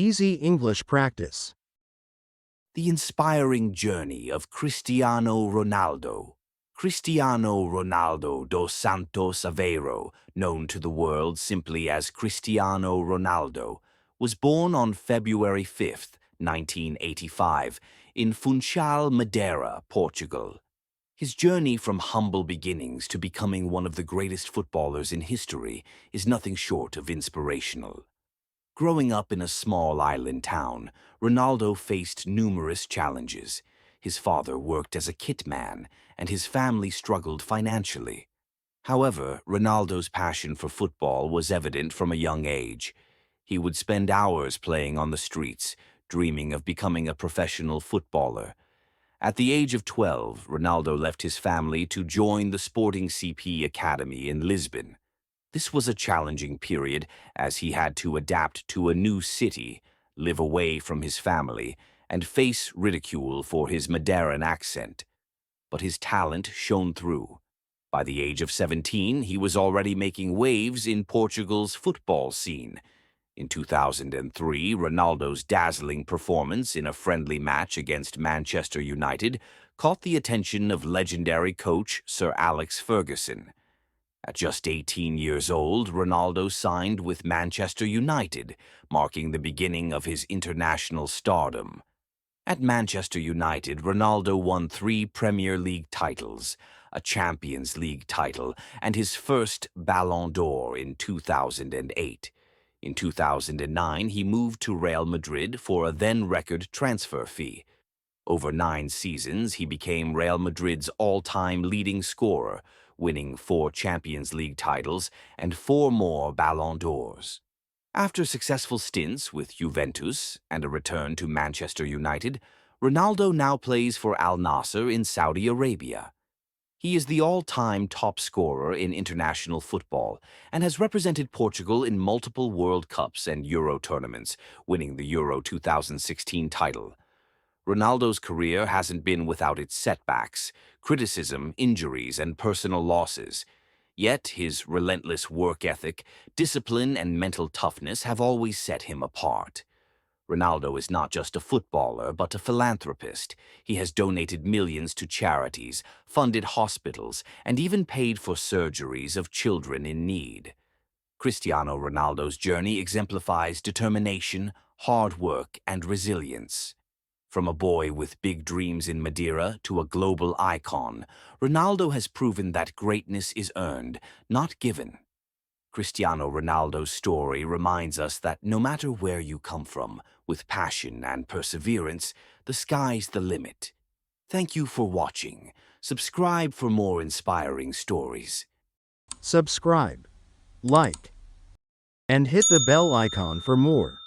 Easy English practice. The inspiring journey of Cristiano Ronaldo. Cristiano Ronaldo dos Santos Aveiro, known to the world simply as Cristiano Ronaldo, was born on February 5, 1985, in Funchal, Madeira, Portugal. His journey from humble beginnings to becoming one of the greatest footballers in history is nothing short of inspirational. Growing up in a small island town, Ronaldo faced numerous challenges. His father worked as a kit man, and his family struggled financially. However, Ronaldo's passion for football was evident from a young age. He would spend hours playing on the streets, dreaming of becoming a professional footballer. At the age of 12, Ronaldo left his family to join the Sporting CP Academy in Lisbon. This was a challenging period as he had to adapt to a new city, live away from his family, and face ridicule for his Madeiran accent. But his talent shone through. By the age of 17, he was already making waves in Portugal's football scene. In 2003, Ronaldo's dazzling performance in a friendly match against Manchester United caught the attention of legendary coach Sir Alex Ferguson. At just 18 years old, Ronaldo signed with Manchester United, marking the beginning of his international stardom. At Manchester United, Ronaldo won 3 Premier League titles, a Champions League title, and his first Ballon d'Or in 2008. In 2009, he moved to Real Madrid for a then-record transfer fee. Over 9 seasons, he became Real Madrid's all-time leading scorer, winning 4 Champions League titles and 4 more Ballon d'Ors. After successful stints with Juventus and a return to Manchester United, Ronaldo now plays for Al Nassr in Saudi Arabia. He is the all-time top scorer in international football and has represented Portugal in multiple World Cups and Euro tournaments, winning the Euro 2016 title. Ronaldo's career hasn't been without its setbacks, criticism, injuries, and personal losses. Yet his relentless work ethic, discipline, and mental toughness have always set him apart. Ronaldo is not just a footballer, but a philanthropist. He has donated millions to charities, funded hospitals, and even paid for surgeries of children in need. Cristiano Ronaldo's journey exemplifies determination, hard work, and resilience. From a boy with big dreams in Madeira to a global icon, Ronaldo has proven that greatness is earned, not given. Cristiano Ronaldo's story reminds us that no matter where you come from, with passion and perseverance, the sky's the limit. Thank you for watching. Subscribe for more inspiring stories. Subscribe, like, and hit the bell icon for more.